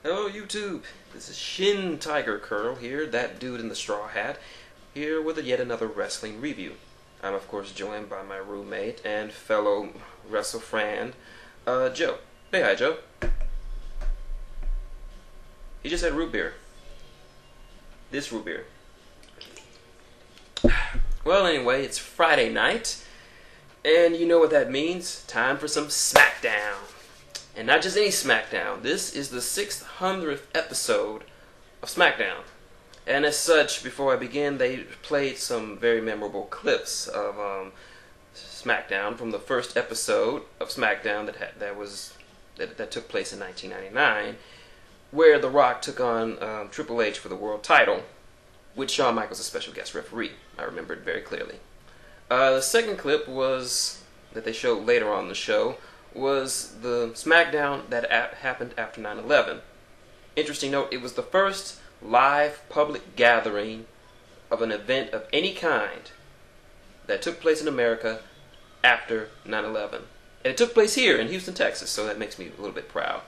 Hello YouTube, this is shintigercurl here, that dude in the straw hat, here with yet another wrestling review. I'm of course joined by my roommate and fellow wrestle friend, Joe. Say hi, Joe. He just had root beer. This root beer. Well, anyway, it's Friday night, and you know what that means. Time for some SmackDown. And not just any SmackDown. This is the 600th episode of SmackDown. And as such, before I begin, they played some very memorable clips of SmackDown from the first episode of SmackDown that took place in 1999, where The Rock took on Triple H for the world title, with Shawn Michaels as a special guest referee. I remember it very clearly. The second clip that they showed later on in the show was the SmackDown that happened after 9/11. Interesting note, it was the first live public gathering of an event of any kind that took place in America after 9/11. And it took place here in Houston, Texas, so that makes me a little bit proud.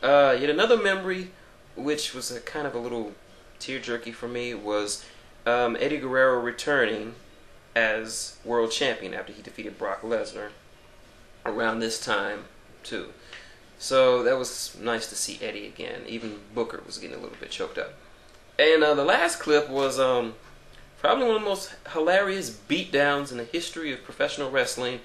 Yet another memory, which was a kind of a little tear-jerky for me, was Eddie Guerrero returning as world champion after he defeated Brock Lesnar around this time too. So that was nice to see Eddie again. Even Booker was getting a little bit choked up. And the last clip was probably one of the most hilarious beatdowns in the history of professional wrestling.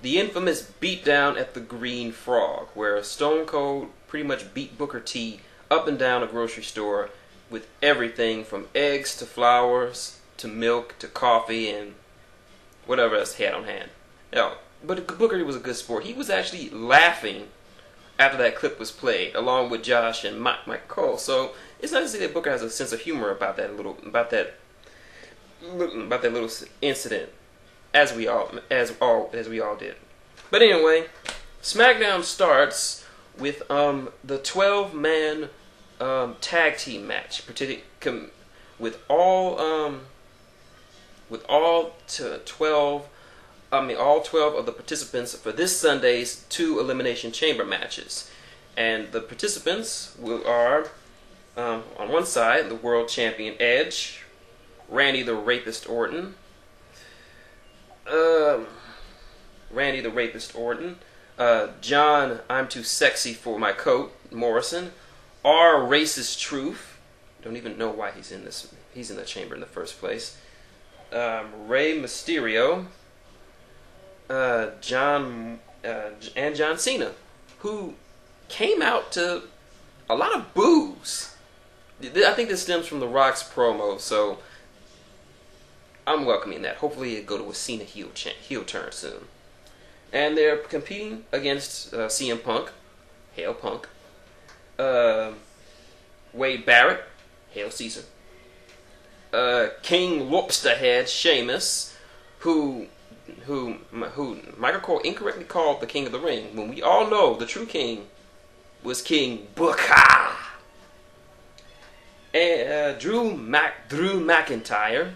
The infamous beatdown at the Green Frog, where Stone Cold pretty much beat Booker T up and down a grocery store with everything from eggs to flowers to milk to coffee and whatever else he had on hand. But Booker was a good sport. He was actually laughing after that clip was played, along with Josh and Mike Cole. So it's nice to see that Booker has a sense of humor about that little incident, as we all did. But anyway, SmackDown starts with the 12-man tag team match, with all 12 of the participants for this Sunday's 2 Elimination Chamber matches. And the participants are, on one side, the World Champion Edge, Randy the Rapist Orton, John I'm Too Sexy for My Coat Morrison, R Racist Truth, don't even know why he's in the chamber in the first place, Rey Mysterio, John Cena, who came out to a lot of boos. I think this stems from The Rock's promo, so I'm welcoming that. Hopefully it'll go to a Cena heel turn soon. And they're competing against CM Punk, Hail Punk, Wade Barrett, Hail Caesar, King Lobsterhead Sheamus, who Michael Cole incorrectly called the King of the Ring, when we all know the true king was King Booker. And Drew McIntyre,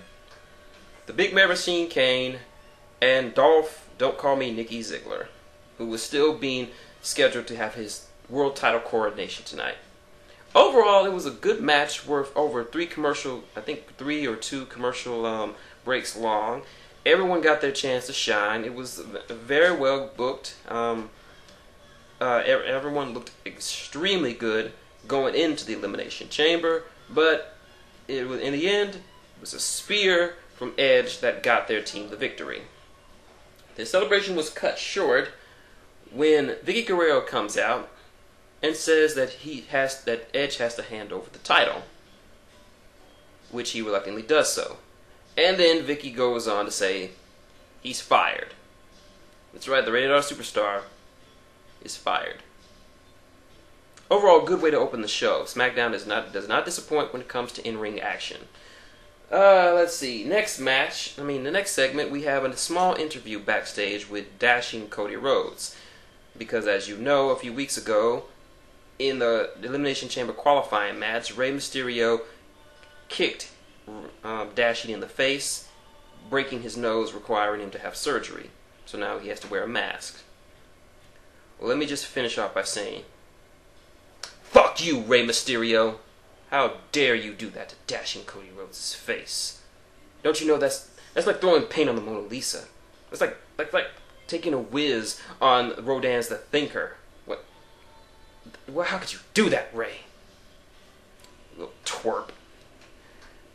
the Big Man Machine Kane, and Dolph Don't Call Me Nikki Ziggler, who was still being scheduled to have his world title coronation tonight. Overall, it was a good match worth over 3 or 2 commercial breaks long. Everyone got their chance to shine. It was very well booked. Everyone looked extremely good going into the Elimination Chamber, but in the end, it was a spear from Edge that got their team the victory. The celebration was cut short when Vicky Guerrero comes out and says that Edge has to hand over the title, which he reluctantly does so. And then Vicky goes on to say he's fired. That's right, the Rated R Superstar is fired. Overall, good way to open the show. SmackDown does not disappoint when it comes to in-ring action. Let's see. The next segment, we have a small interview backstage with dashing Cody Rhodes. Because as you know, a few weeks ago, in the Elimination Chamber qualifying match, Rey Mysterio kicked Dashing in the face, breaking his nose, requiring him to have surgery. So now he has to wear a mask. Well, let me just finish off by saying, fuck Fuck you, Rey Mysterio. How dare you do that to dashing Cody Rhodes' face? Don't you know that's like throwing paint on the Mona Lisa? It's like taking a whiz on Rodin's The Thinker. What? Well, how could you do that, Rey? You little twerp.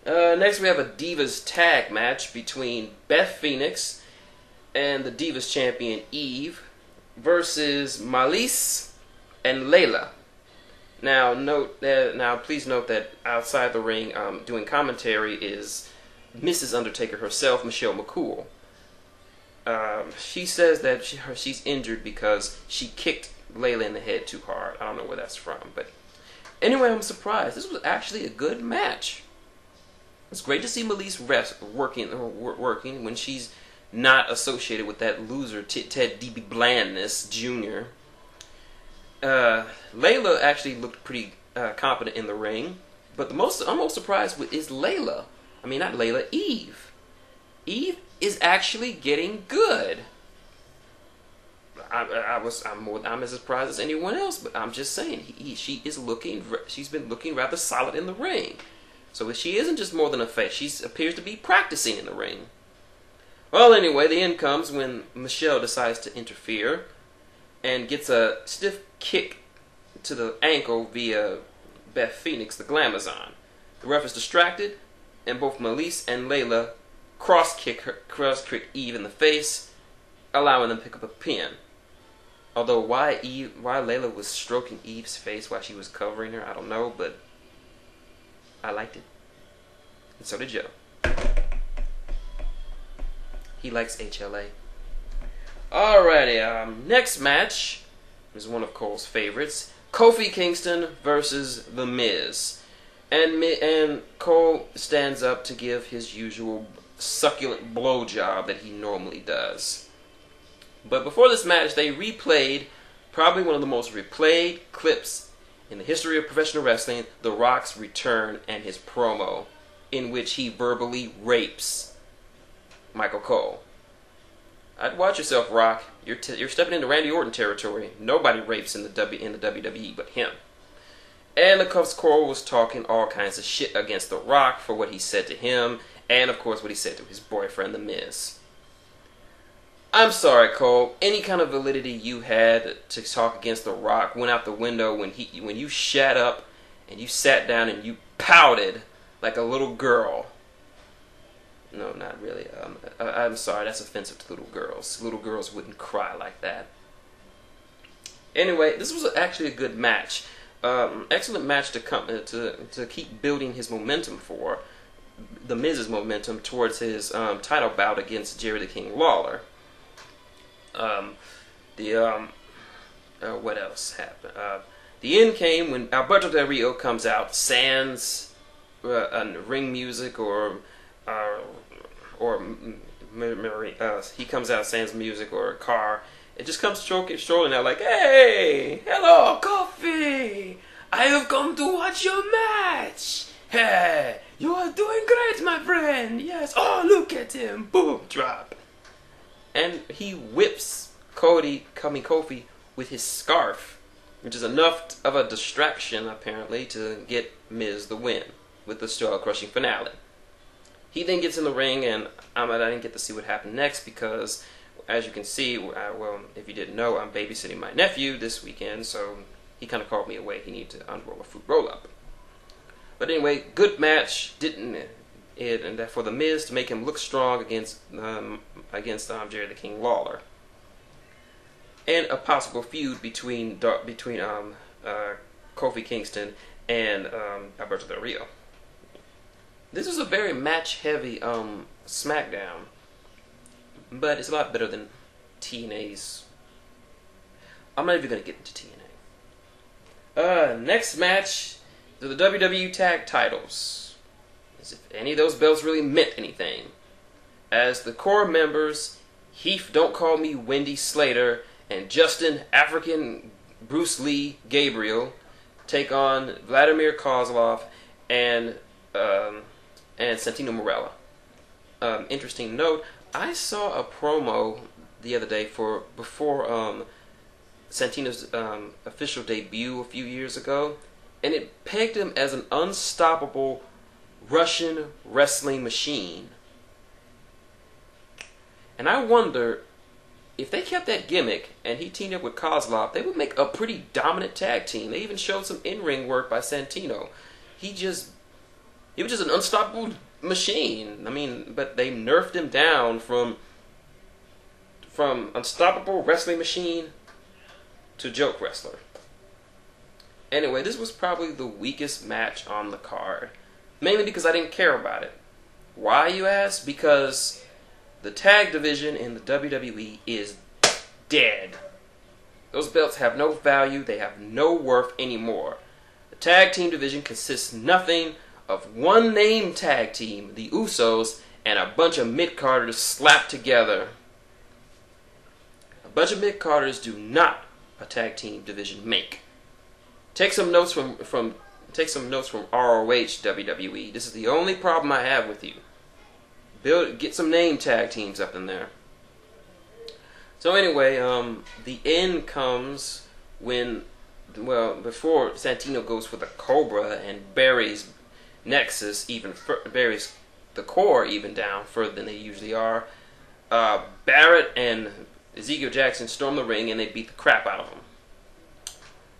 Next we have a Divas tag match between Beth Phoenix and the Divas champion Eve versus Malise and Layla. Now, please note that outside the ring, doing commentary is Mrs. Undertaker herself, Michelle McCool. She says that she's injured because she kicked Layla in the head too hard. I don't know where that's from, but anyway, I'm surprised. This was actually a good match. It's great to see Malise working when she's not associated with that loser Ted D.B. Blandness Jr. Layla actually looked pretty competent in the ring, but I'm most surprised with is Layla. I mean, not Layla, Eve. Eve is actually getting good. I'm as surprised as anyone else, but I'm just saying she's been looking rather solid in the ring. So she isn't just more than a face. She appears to be practicing in the ring. Well, anyway, the end comes when Michelle decides to interfere and gets a stiff kick to the ankle via Beth Phoenix, the Glamazon. The ref is distracted, and both Malise and Layla cross-kick Eve in the face, allowing them to pick up a pin. Although why Layla was stroking Eve's face while she was covering her, I don't know, but I liked it. And so did Joe. He likes HLA. Alrighty, next match is one of Cole's favorites. Kofi Kingston versus The Miz. And Cole stands up to give his usual succulent blowjob that he normally does. But before this match, they replayed probably one of the most replayed clips in the history of professional wrestling, The Rock's return and his promo, in which he verbally rapes Michael Cole. I'd watch yourself, Rock. You're stepping into Randy Orton territory. Nobody rapes in the WWE but him. And of course, Cole was talking all kinds of shit against The Rock for what he said to him, and of course what he said to his boyfriend, The Miz. I'm sorry, Cole. Any kind of validity you had to talk against The Rock went out the window when you shat up and you sat down and you pouted like a little girl. No, not really. I'm sorry, that's offensive to little girls. Little girls wouldn't cry like that. Anyway, this was actually a good match. Excellent match to keep building his momentum for. The Miz's momentum towards his title bout against Jerry the King Lawler. What else happened? The end came when Alberto Del Rio comes out, sans ring music he comes out sans music or a car. It just comes strolling out like, "Hey, hello, Kofi! I have come to watch your match. Hey, you are doing great, my friend. Yes. Oh, look at him! Boom, drop." And he whips Kofi with his scarf, which is enough of a distraction, apparently, to get Miz the win with the skull-crushing finale. He then gets in the ring, and I didn't get to see what happened next because, as you can see, well, if you didn't know, I'm babysitting my nephew this weekend, so he kind of called me away. He needed to unroll a fruit roll-up. But anyway, good match. And for the Miz to make him look strong against Jerry the King Lawler, and a possible feud between Kofi Kingston and Alberto Del Rio. This was a very match-heavy SmackDown, but it's a lot better than TNA's. I'm not even gonna get into TNA. Next match, the WWE Tag Titles. As if any of those belts really meant anything. As the core members, Heath Don't Call Me Wendy Slater and Justin African Bruce Lee Gabriel, take on Vladimir Kozlov and Santino Marella. Interesting note, I saw a promo the other day before Santino's official debut a few years ago, and it pegged him as an unstoppable Russian wrestling machine. And I wonder, if they kept that gimmick and he teamed up with Kozlov, they would make a pretty dominant tag team. They even showed some in-ring work by Santino. He was just an unstoppable machine. I mean, but they nerfed him down from unstoppable wrestling machine to joke wrestler. Anyway, this was probably the weakest match on the card. Mainly because I didn't care about it. Why, you ask? Because the tag division in the WWE is dead. Those belts have no value. They have no worth anymore. The tag team division consists nothing of one name tag team, the Usos, and a bunch of mid-carders slapped together. A bunch of mid-carders do not a tag team division make. Take some notes from ROH WWE. This is the only problem I have with you. Get some name tag teams up in there. So anyway, the end comes when, well, before Santino goes for the Cobra and buries Nexus buries the core even down further than they usually are. Barrett and Ezekiel Jackson storm the ring and they beat the crap out of them.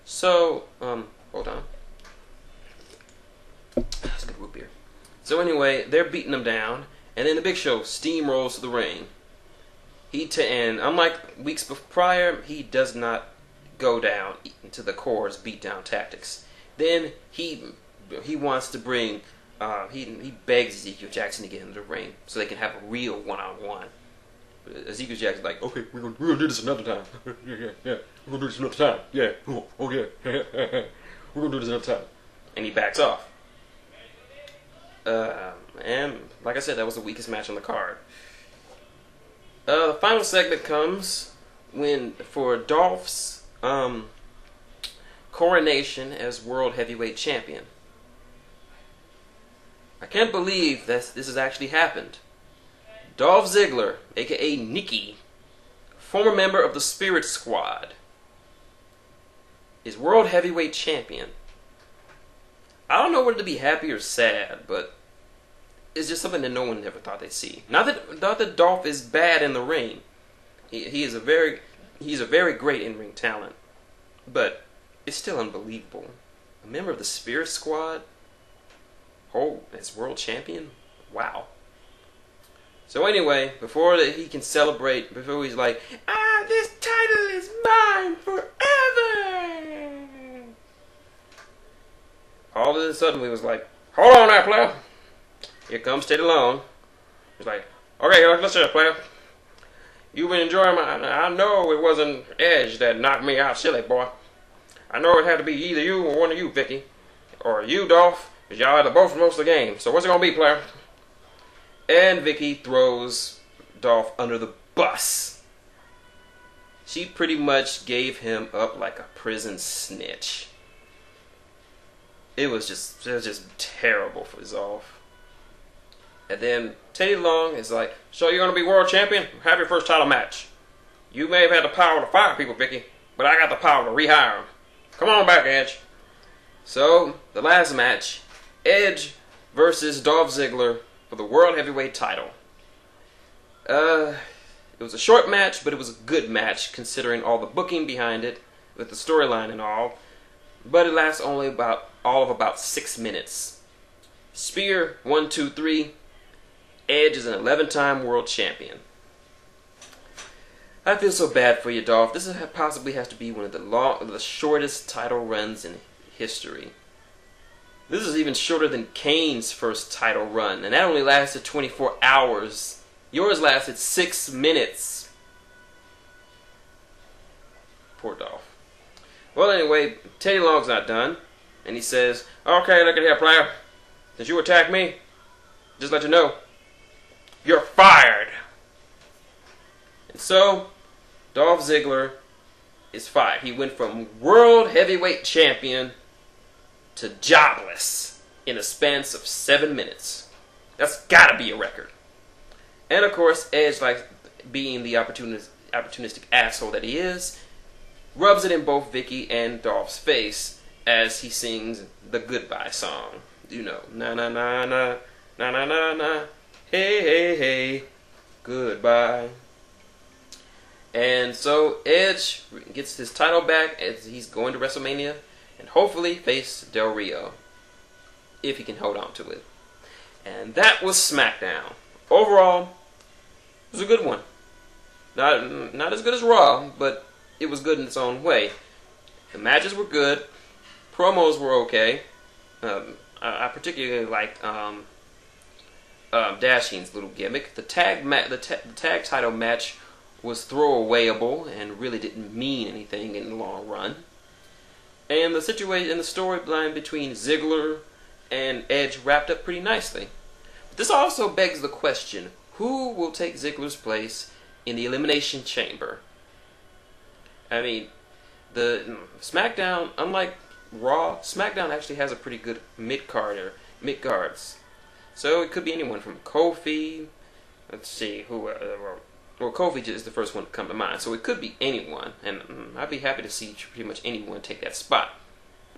So, hold on. That's a good root beer. So anyway, they're beating them down. And then the Big Show steamrolls to the ring. And unlike weeks prior, he does not go down into the Core's beatdown tactics. Then he wants to bring, he begs Ezekiel Jackson to get into the ring so they can have a real one-on-one. Ezekiel Jackson's like, okay, we're gonna do this another time. yeah, we're gonna do this another time. Yeah, oh yeah, we're gonna do this another time. And he backs off. And like I said, that was the weakest match on the card. The final segment comes for Dolph's coronation as World Heavyweight Champion. I can't believe that this has actually happened. Dolph Ziggler, aka Nikki, former member of the Spirit Squad, is World Heavyweight Champion. I don't know whether to be happy or sad, but it's just something that no one ever thought they'd see. Not that Dolph is bad in the ring. He's a very great in-ring talent, but it's still unbelievable. A member of the Spirit Squad, as world champion? Wow. So anyway, before he can celebrate, before he's like, this title is mine forever, all of a sudden we was like, hold on now, player. Here comes Teddy Long. He's like, okay, listen, player. You've been enjoying I know it wasn't Edge that knocked me out silly, boy. I know it had to be either you or one of you, Vicky. Or you, Dolph, because y'all had the both for most of the game. So what's it going to be, player? And Vicky throws Dolph under the bus. She pretty much gave him up like a prison snitch. It was just terrible for Dolph. And then Teddy Long is like, so you're going to be world champion? Have your first title match. You may have had the power to fire people, Vicky, but I got the power to rehire them. Come on back, Edge. So, the last match, Edge versus Dolph Ziggler for the World Heavyweight title. It was a short match, but it was a good match considering all the booking behind it, with the storyline and all. But it lasts only about 6 minutes. Spear, 1, 2, 3. Edge is an 11-time world champion. I feel so bad for you, Dolph. This possibly has to be one of the shortest title runs in history. This is even shorter than Kane's first title run, and that only lasted 24 hours. Yours lasted 6 minutes. Poor Dolph. Well, anyway, Teddy Long's not done, and he says, okay, look at here, player. Since you attacked me, just let you know, you're fired. And so, Dolph Ziggler is fired. He went from World Heavyweight Champion to jobless in a span of 7 minutes. That's gotta be a record. And of course, Edge, like being the opportunistic asshole that he is, rubs it in both Vicky and Dolph's face as he sings the goodbye song. You know, na na na na na na na na, hey hey hey, goodbye. And so Edge gets his title back as he's going to WrestleMania and hopefully face Del Rio, if he can hold on to it. And that was SmackDown. Overall, it was a good one. Not as good as Raw, but it was good in its own way. The matches were good. Promos were okay. I particularly liked Dashing's little gimmick. The tag title match was throwawayable and really didn't mean anything in the long run. And the situation and the storyline between Ziggler and Edge wrapped up pretty nicely. But this also begs the question, who will take Ziggler's place in the Elimination Chamber? I mean, the SmackDown, unlike Raw, SmackDown actually has a pretty good mid-cards. So it could be anyone from Kofi, let's see, well, Kofi is the first one to come to mind, so it could be anyone, and I'd be happy to see pretty much anyone take that spot.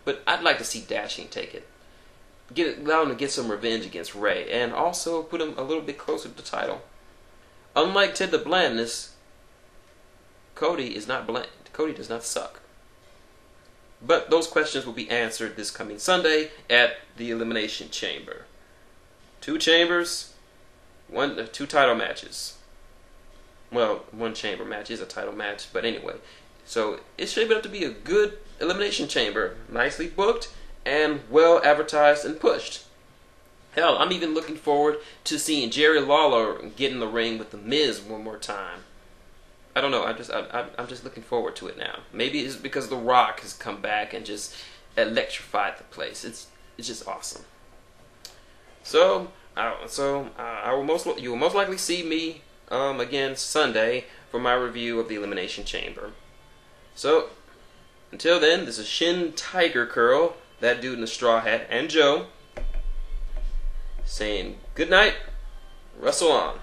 But I'd like to see Dashing take it. Allow him to get some revenge against Ray, and also put him a little bit closer to the title. Unlike Ted the Blandness, Cody is not bland. Cody does not suck. But those questions will be answered this coming Sunday at the Elimination Chamber. 2 chambers, 2 title matches. Well, 1 chamber match is a title match, but anyway. So it's shaping up to be a good Elimination Chamber. Nicely booked and well advertised and pushed. Hell, I'm even looking forward to seeing Jerry Lawler get in the ring with The Miz one more time. I don't know, I'm just looking forward to it now. Maybe it's because The Rock has come back and just electrified the place. It's just awesome. So you will most likely see me again Sunday for my review of the Elimination Chamber. So until then, this is shintigercurl, that dude in the straw hat, and Joe saying good night, wrestle on.